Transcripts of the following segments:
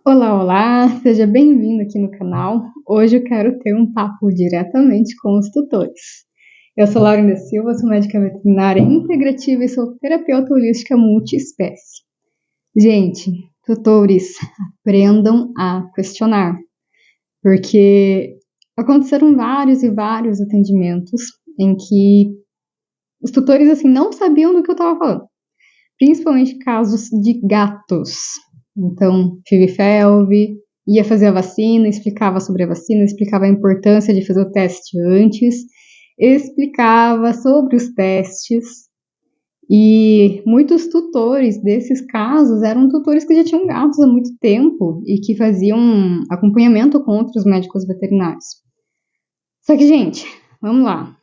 Olá, olá, seja bem-vindo aqui no canal. Hoje eu quero ter um papo diretamente com os tutores. Eu sou Laurinda Silva, sou médica veterinária integrativa e sou terapeuta holística multiespécie. Gente, tutores, aprendam a questionar, porque aconteceram vários e vários atendimentos em que os tutores assim não sabiam do que eu estava falando, principalmente casos de gatos. Então, FIV-FeLV, ia fazer a vacina, explicava sobre a vacina, explicava a importância de fazer o teste antes, explicava sobre os testes, e muitos tutores desses casos eram tutores que já tinham gatos há muito tempo e que faziam acompanhamento com outros médicos veterinários. Só que, gente, vamos lá.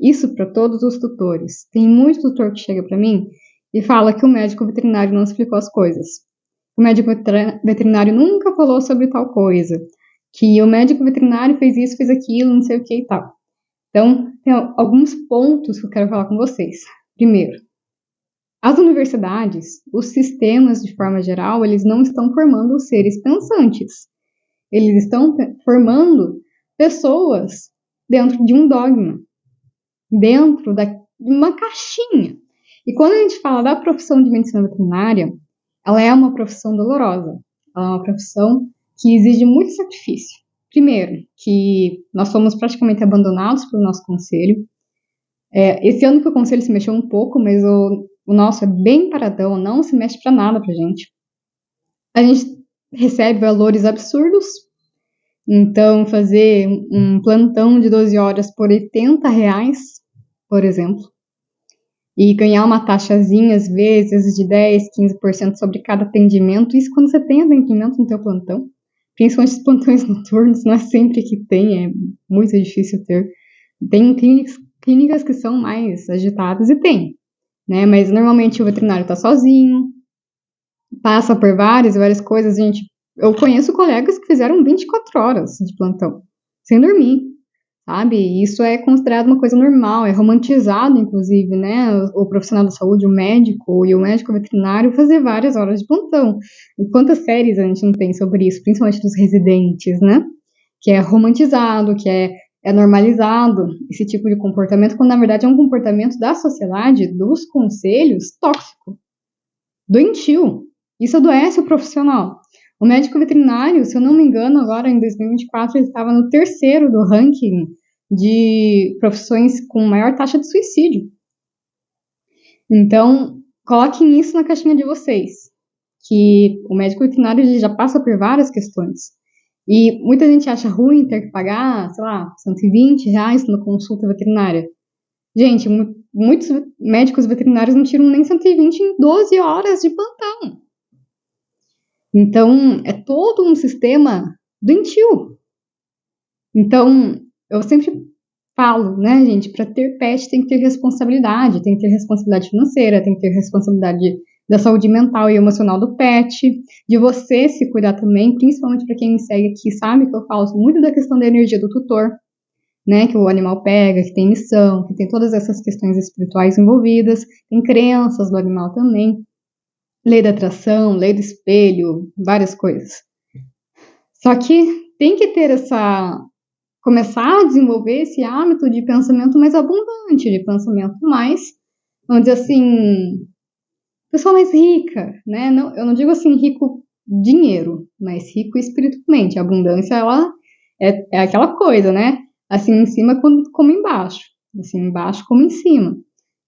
Isso para todos os tutores. Tem muito tutor que chega para mim e fala que o médico veterinário não explicou as coisas. O médico veterinário nunca falou sobre tal coisa. Que o médico veterinário fez isso, fez aquilo, não sei o que e tal. Então, tem alguns pontos que eu quero falar com vocês. Primeiro, as universidades, os sistemas de forma geral, eles não estão formando seres pensantes. Eles estão formando pessoas dentro de um dogma, dentro de uma caixinha. E quando a gente fala da profissão de medicina veterinária, ela é uma profissão dolorosa. Ela é uma profissão que exige muito sacrifício. Primeiro, que nós fomos praticamente abandonados pelo nosso conselho. Esse ano que o conselho se mexeu um pouco, mas o nosso é bem paradão, não se mexe para nada pra gente. A gente recebe valores absurdos. Então, fazer um plantão de 12 horas por R$80, por exemplo, e ganhar uma taxazinha, às vezes, de 10, 15% sobre cada atendimento, isso quando você tem atendimento no teu plantão, principalmente os plantões noturnos, não é sempre que tem, é muito difícil ter. Tem clínicas que são mais agitadas e tem, né? Mas normalmente o veterinário está sozinho, passa por várias coisas, gente. Eu conheço colegas que fizeram 24 horas de plantão, sem dormir, sabe? Isso é considerado uma coisa normal, é romantizado, inclusive, né? O profissional da saúde, o médico e o médico veterinário fazer várias horas de plantão. E quantas séries a gente não tem sobre isso, principalmente dos residentes, né? Que é romantizado, que é normalizado esse tipo de comportamento, quando na verdade é um comportamento da sociedade, dos conselhos, tóxico, doentio. Isso adoece o profissional. O médico veterinário, se eu não me engano, agora em 2024, ele estava no terceiro do ranking de profissões com maior taxa de suicídio. Então, coloquem isso na caixinha de vocês, que o médico veterinário ele já passa por várias questões. E muita gente acha ruim ter que pagar, sei lá, R$120 numa consulta veterinária. Gente, muitos médicos veterinários não tiram nem 120 em 12 horas de plantão. Então, é todo um sistema doentio. Então, eu sempre falo, né, gente, para ter pet tem que ter responsabilidade, tem que ter responsabilidade financeira, tem que ter responsabilidade da saúde mental e emocional do pet, de você se cuidar também, principalmente para quem me segue aqui, sabe que eu falo muito da questão da energia do tutor, né, que o animal pega, que tem missão, que tem todas essas questões espirituais envolvidas, tem crenças do animal também, lei da atração, lei do espelho, várias coisas. Só que tem que ter começar a desenvolver esse hábito de pensamento mais abundante, de pensamento mais, vamos dizer assim, pessoa mais rica, né? Não, eu não digo assim rico dinheiro, mas rico espiritualmente. A abundância, ela é aquela coisa, né? Assim em cima como embaixo, assim embaixo como em cima.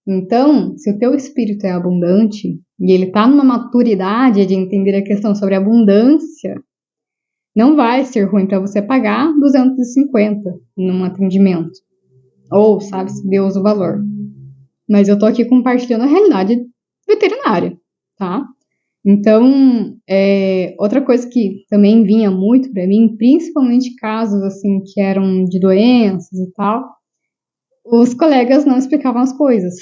Então, se o teu espírito é abundante e ele está numa maturidade de entender a questão sobre abundância, não vai ser ruim para você pagar 250 num atendimento. Ou sabe-se Deus o valor. Mas eu tô aqui compartilhando a realidade veterinária, tá? Então, outra coisa que também vinha muito para mim, principalmente casos assim que eram de doenças e tal, os colegas não explicavam as coisas,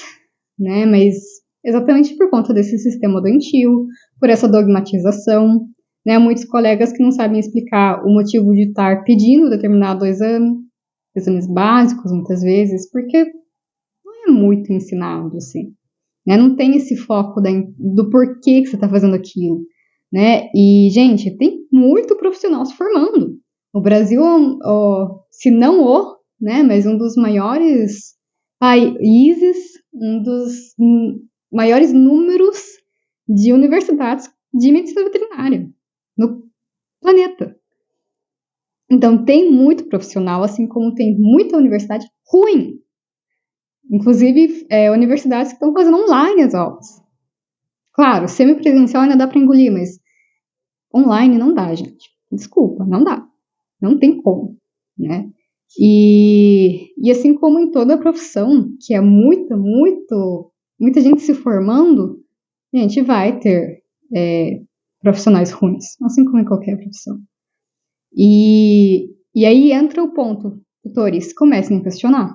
né? Mas exatamente por conta desse sistema doentio, por essa dogmatização, né? Muitos colegas que não sabem explicar o motivo de estar pedindo determinado exame, exames básicos muitas vezes, porque não é muito ensinado assim, né? Não tem esse foco do porquê que você está fazendo aquilo, né? E, gente, tem muito profissional se formando. O Brasil, se não né, mas um dos maiores países, um dos maiores números de universidades de medicina veterinária no planeta. Então, tem muito profissional, assim como tem muita universidade ruim. Inclusive, universidades que estão fazendo online as aulas. Claro, semipresencial ainda dá para engolir, mas online não dá, gente. Desculpa, não dá. Não tem como, né? E assim como em toda profissão, que é muita gente se formando, a gente vai ter profissionais ruins, assim como em qualquer profissão. E aí entra o ponto, tutores, comecem a questionar.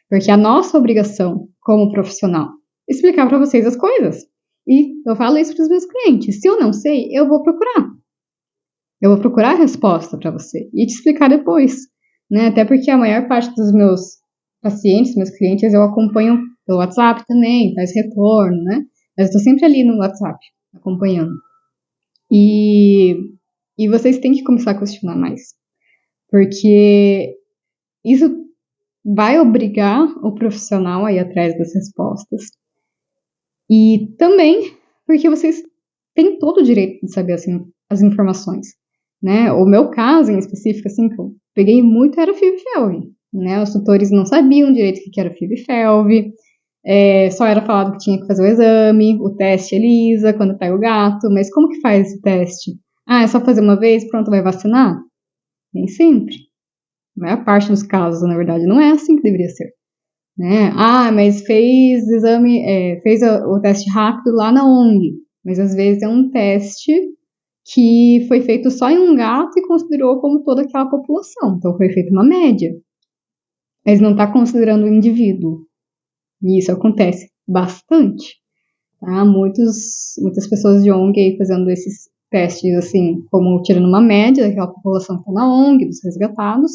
Porque a nossa obrigação como profissional é explicar para vocês as coisas. E eu falo isso para os meus clientes. Se eu não sei, eu vou procurar. Eu vou procurar a resposta para você e te explicar depois, né? Até porque a maior parte dos meus pacientes, meus clientes, eu acompanho pelo WhatsApp também, faz retorno, né? Mas eu estou sempre ali no WhatsApp, acompanhando. E vocês têm que começar a questionar mais. Porque isso vai obrigar o profissional a ir atrás das respostas. E também porque vocês têm todo o direito de saber assim, as informações. Né? O meu caso em específico, assim, que eu peguei muito era FIV-FeLV. Né? Os tutores não sabiam direito o que era FIV-FeLV, só era falado que tinha que fazer o exame, o teste ELISA, quando pega o gato, mas como que faz esse teste? Ah, é só fazer uma vez, pronto, vai vacinar? Nem sempre. A maior parte dos casos, na verdade, não é assim que deveria ser. Né? Ah, mas fez exame, fez o teste rápido lá na ONG, mas às vezes é um teste que foi feito só em um gato e considerou como toda aquela população, então foi feita uma média, mas não está considerando o indivíduo, e isso acontece bastante, tá? Muitas pessoas de ONG aí fazendo esses testes assim, como tirando uma média daquela população que está na ONG, dos resgatados,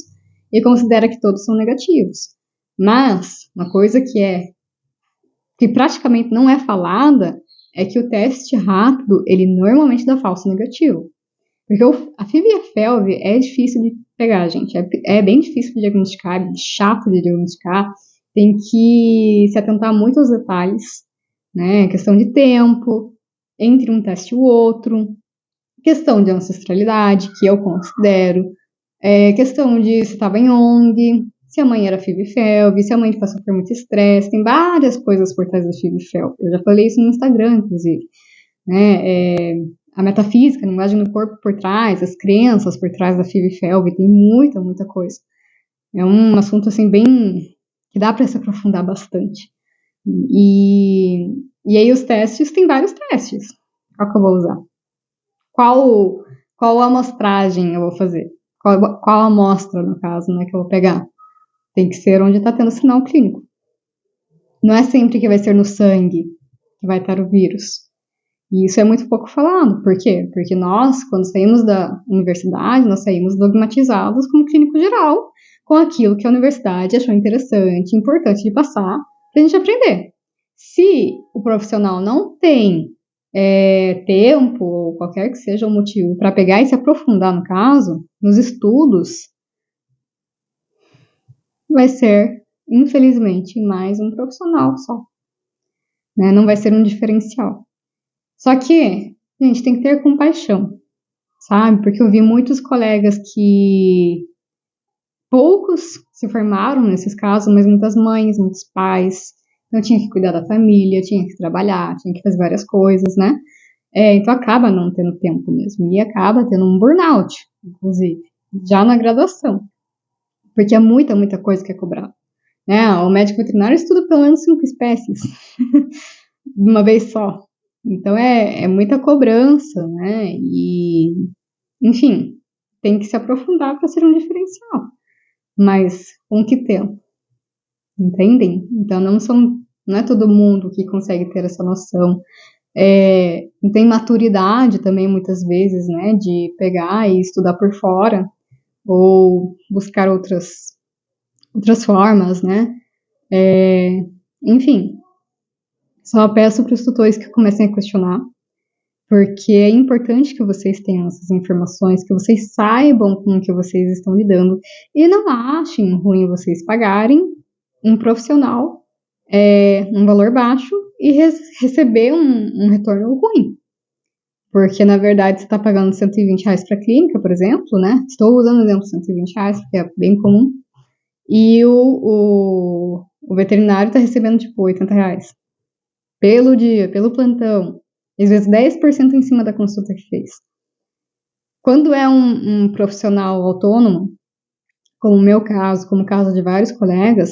e considera que todos são negativos. Mas uma coisa que praticamente não é falada é que o teste rápido, ele normalmente dá falso negativo. Porque a FIV e a FeLV é difícil de pegar, gente. É bem difícil de diagnosticar, é chato de diagnosticar. Tem que se atentar muito aos detalhes, né? Questão de tempo, entre um teste e o outro. Questão de ancestralidade, que eu considero. Questão de se estava em ONG, se a mãe era FIV-FeLV, se a mãe passou por muito estresse, tem várias coisas por trás da FIV-FeLV. Eu já falei isso no Instagram, inclusive. Né? A metafísica, a linguagem do corpo por trás, as crenças por trás da FIV-FeLV, tem muita coisa. É um assunto, assim, bem... que dá para se aprofundar bastante. E aí os testes, tem vários testes. Qual que eu vou usar? Qual amostragem eu vou fazer? Qual amostra, no caso, né, que eu vou pegar? Tem que ser onde está tendo sinal clínico. Não é sempre que vai ser no sangue que vai estar o vírus. E isso é muito pouco falado. Por quê? Porque nós, quando saímos da universidade, nós saímos dogmatizados como clínico geral, com aquilo que a universidade achou interessante, importante de passar, para a gente aprender. Se o profissional não tem tempo, ou qualquer que seja o motivo, para pegar e se aprofundar no caso, nos estudos, vai ser, infelizmente, mais um profissional só. Né? Não vai ser um diferencial. Só que a gente tem que ter compaixão, sabe? Porque eu vi muitos colegas que poucos se formaram nesses casos, mas muitas mães, muitos pais, então tinha que cuidar da família, tinha que trabalhar, tinha que fazer várias coisas, né? Então acaba não tendo tempo mesmo, e acaba tendo um burnout, inclusive, já na graduação, porque é muita coisa que é cobrada. Né? O médico veterinário estuda pelo menos 5 espécies, de uma vez só. Então é muita cobrança, né? E, enfim, tem que se aprofundar para ser um diferencial. Mas com que tempo? Entendem? Então não é todo mundo que consegue ter essa noção. Não tem maturidade também, muitas vezes, né? De pegar e estudar por fora ou buscar outras formas, né? Enfim, só peço para os tutores que comecem a questionar, porque é importante que vocês tenham essas informações, que vocês saibam com o que vocês estão lidando, e não achem ruim vocês pagarem um profissional um valor baixo e receber um retorno ruim. Porque, na verdade, você está pagando R$120 para a clínica, por exemplo, né? Estou usando o exemplo de R$120, porque é bem comum. E o veterinário está recebendo, tipo, R$80 pelo dia, pelo plantão. Às vezes 10% em cima da consulta que fez. Quando é um profissional autônomo, como o meu caso, como o caso de vários colegas,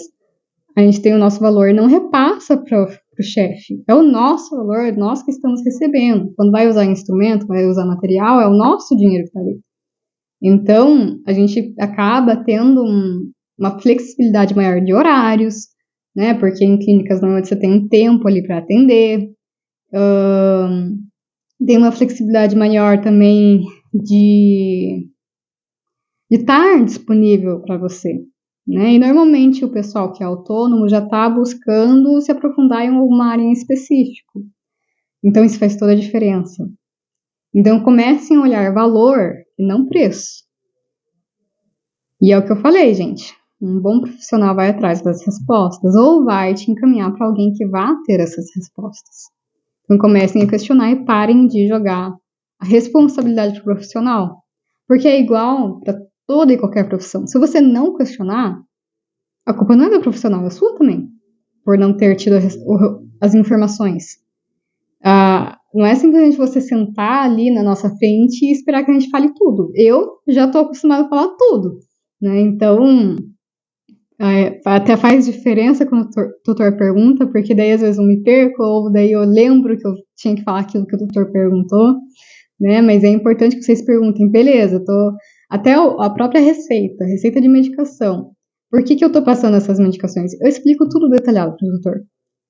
a gente tem o nosso valor, não repassa para o chefe. É o nosso valor, é nós que estamos recebendo. Quando vai usar instrumento, vai usar material, é o nosso dinheiro que está ali. Então, a gente acaba tendo uma flexibilidade maior de horários, né? Porque em clínicas normalmente você tem um tempo ali para atender. Tem uma flexibilidade maior também de estar disponível para você. Né? E normalmente o pessoal que é autônomo já está buscando se aprofundar em alguma área em específico. Então isso faz toda a diferença. Então comecem a olhar valor e não preço. E é o que eu falei, gente. Um bom profissional vai atrás das respostas ou vai te encaminhar para alguém que vá ter essas respostas. Então comecem a questionar e parem de jogar a responsabilidade para o profissional. Porque é igual para toda e qualquer profissão. Se você não questionar, a culpa não é do profissional, é sua também, por não ter tido as informações. Não é simplesmente você sentar ali na nossa frente e esperar que a gente fale tudo. Eu já estou acostumada a falar tudo, né? Então, até faz diferença quando o tutor pergunta, porque daí às vezes eu me perco, ou daí eu lembro que eu tinha que falar aquilo que o tutor perguntou, né? Mas é importante que vocês perguntem, beleza, até a própria receita de medicação. Por que eu tô passando essas medicações? Eu explico tudo detalhado pro doutor.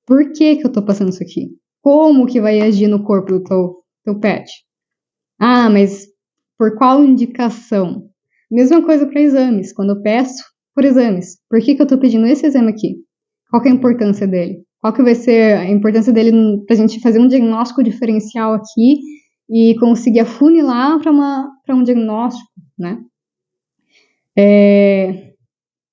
Por que eu tô passando isso aqui? Como que vai agir no corpo do teu pet? Mas por qual indicação? Mesma coisa para exames. Quando eu peço por exames, por que eu tô pedindo esse exame aqui? Qual que é a importância dele? Qual que vai ser a importância dele pra gente fazer um diagnóstico diferencial aqui e conseguir afunilar para um diagnóstico, né?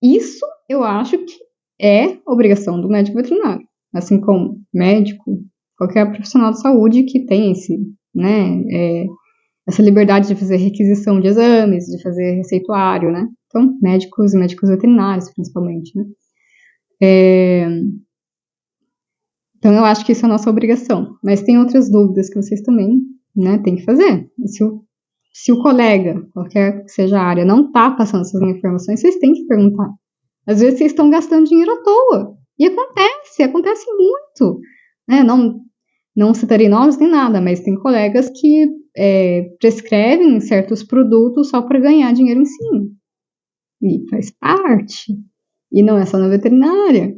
Isso eu acho que é obrigação do médico veterinário, assim como médico, qualquer profissional de saúde que tem essa liberdade de fazer requisição de exames, de fazer receituário, né? Então, médicos e médicos veterinários, principalmente, né? Então, eu acho que isso é a nossa obrigação. Mas tem outras dúvidas que vocês também, né, têm que fazer. Se o colega, qualquer que seja a área, não está passando essas informações, vocês têm que perguntar. Às vezes vocês estão gastando dinheiro à toa. E acontece muito. Né? Não citarei nomes nem nada, mas tem colegas que prescrevem certos produtos só para ganhar dinheiro em cima. E faz parte. E não é só na veterinária.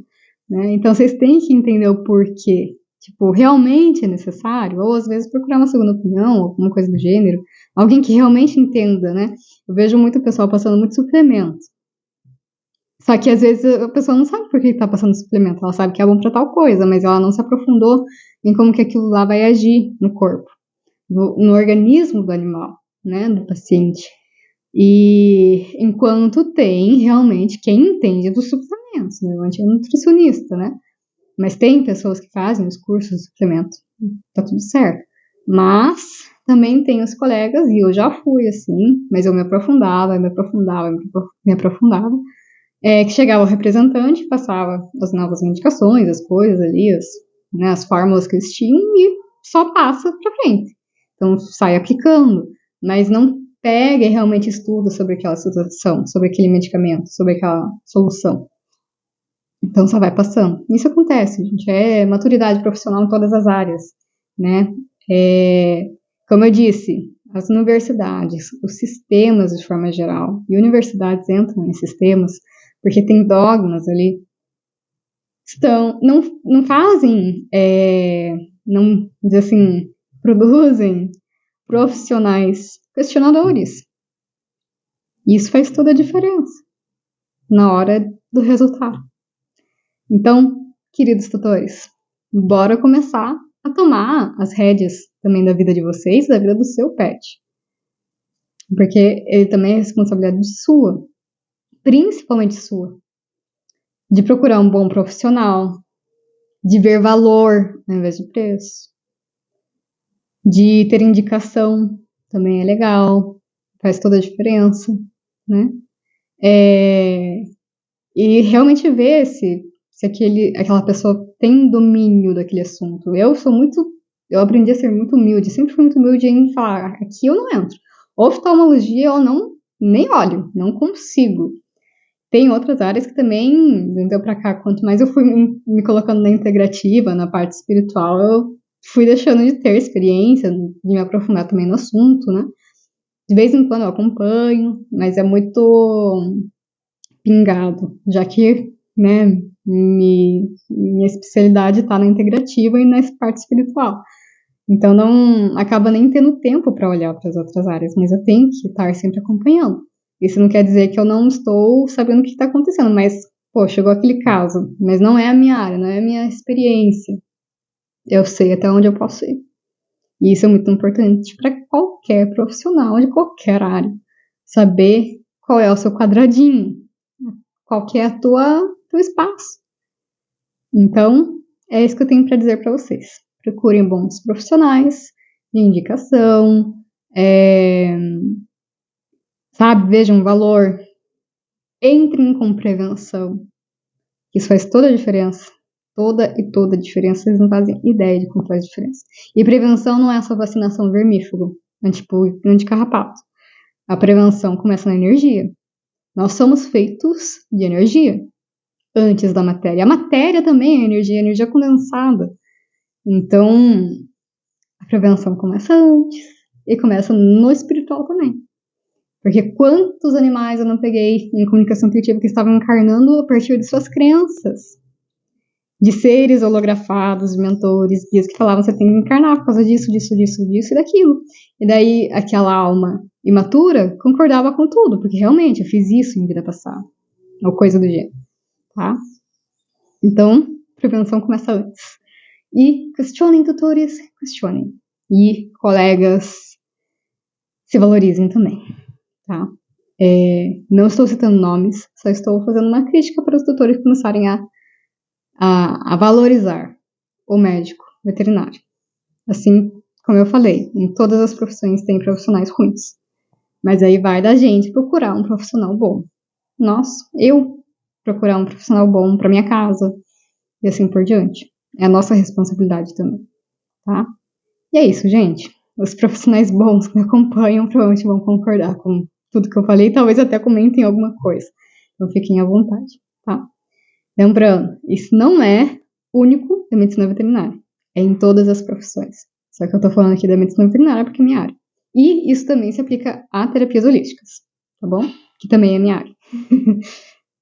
Né? Então vocês têm que entender o porquê. Tipo, realmente é necessário? Ou às vezes procurar uma segunda opinião, alguma coisa do gênero. Alguém que realmente entenda, né? Eu vejo muito pessoal passando muito suplemento. Só que às vezes a pessoa não sabe por que está passando suplemento. Ela sabe que é bom para tal coisa, mas ela não se aprofundou em como que aquilo lá vai agir no corpo, no organismo do animal, né? Do paciente. E enquanto tem realmente quem entende dos suplementos, né? Normalmente é um nutricionista, né? Mas tem pessoas que fazem os cursos de suplemento, tá tudo certo. Mas também tem os colegas, e eu já fui assim, mas eu me aprofundava, que chegava o representante, passava as novas medicações, as coisas ali, as fórmulas que eles tinham, e só passa pra frente. Então sai aplicando, mas não pega e realmente estuda sobre aquela situação, sobre aquele medicamento, sobre aquela solução. Então só vai passando. Isso acontece, gente. É maturidade profissional em todas as áreas, né? Como eu disse, as universidades, os sistemas de forma geral, e universidades entram em sistemas porque tem dogmas ali, não fazem, não dizer assim, produzem profissionais questionadores. Isso faz toda a diferença na hora do resultado. Então, queridos tutores, bora começar a tomar as rédeas também da vida de vocês, da vida do seu pet. Porque ele também é responsabilidade sua, principalmente sua, de procurar um bom profissional, de ver valor ao invés de preço, de ter indicação, também é legal, faz toda a diferença, né? E realmente ver se aquela pessoa tem domínio daquele assunto. Eu aprendi a ser muito humilde, sempre fui muito humilde em falar, aqui eu não entro. Oftalmologia eu nem olho, não consigo. Tem outras áreas que também, de um tempo pra cá, quanto mais eu fui me colocando na integrativa, na parte espiritual, eu fui deixando de ter experiência, de me aprofundar também no assunto, né? De vez em quando eu acompanho, mas é muito pingado, já que, né, minha especialidade está na integrativa e na parte espiritual. Então não acaba nem tendo tempo para olhar para as outras áreas, mas eu tenho que estar sempre acompanhando. Isso não quer dizer que eu não estou sabendo o que está acontecendo, mas, pô, chegou aquele caso, mas não é a minha área, não é a minha experiência. Eu sei até onde eu posso ir. E isso é muito importante para qualquer profissional de qualquer área. Saber qual é o seu quadradinho, qual que é teu espaço. Então, é isso que eu tenho para dizer para vocês. Procurem bons profissionais de indicação, sabe, vejam valor, entrem com prevenção. Isso faz toda a diferença. Toda a diferença. Vocês não fazem ideia de como faz diferença. E prevenção não é só vacinação vermífugo, anticarrapato. A prevenção começa na energia. Nós somos feitos de energia antes da matéria. A matéria também é energia condensada. Então, a prevenção começa antes e começa no espiritual também. Porque quantos animais eu não peguei em comunicação intuitiva que estavam encarnando a partir de suas crenças? De seres holografados, mentores, guias que falavam você tem que encarnar por causa disso e daquilo. E daí aquela alma imatura concordava com tudo, porque realmente eu fiz isso em vida passada. Ou coisa do gênero, tá? Então, prevenção começa antes. E questionem, tutores, questionem. E colegas, se valorizem também, tá? Não estou citando nomes, só estou fazendo uma crítica para os tutores começarem a valorizar o médico veterinário. Assim, como eu falei, em todas as profissões tem profissionais ruins. Mas aí vai da gente procurar um profissional bom. Eu procurar um profissional bom para minha casa e assim por diante. É a nossa responsabilidade também, tá? E é isso, gente. Os profissionais bons que me acompanham provavelmente vão concordar com tudo que eu falei, talvez até comentem alguma coisa. Então fiquem à vontade, tá? Lembrando, isso não é único da medicina veterinária. É em todas as profissões. Só que eu tô falando aqui da medicina veterinária porque é minha área. E isso também se aplica a terapias holísticas, tá bom? Que também é minha área.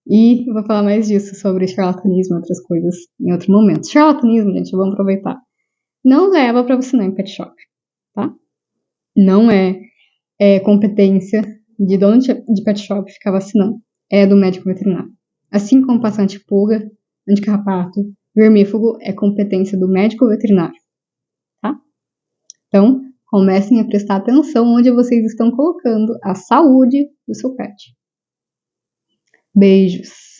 E eu vou falar mais disso, sobre charlatanismo e outras coisas, em outro momento. Charlatanismo, gente, vamos aproveitar. Não leva para vacinar em pet shop, tá? Não é competência de dono de pet shop ficar vacinando. É do médico veterinário. Assim como passante pulga, anticarrapato, vermífugo é competência do médico veterinário, tá? Então, comecem a prestar atenção onde vocês estão colocando a saúde do seu pet. Beijos!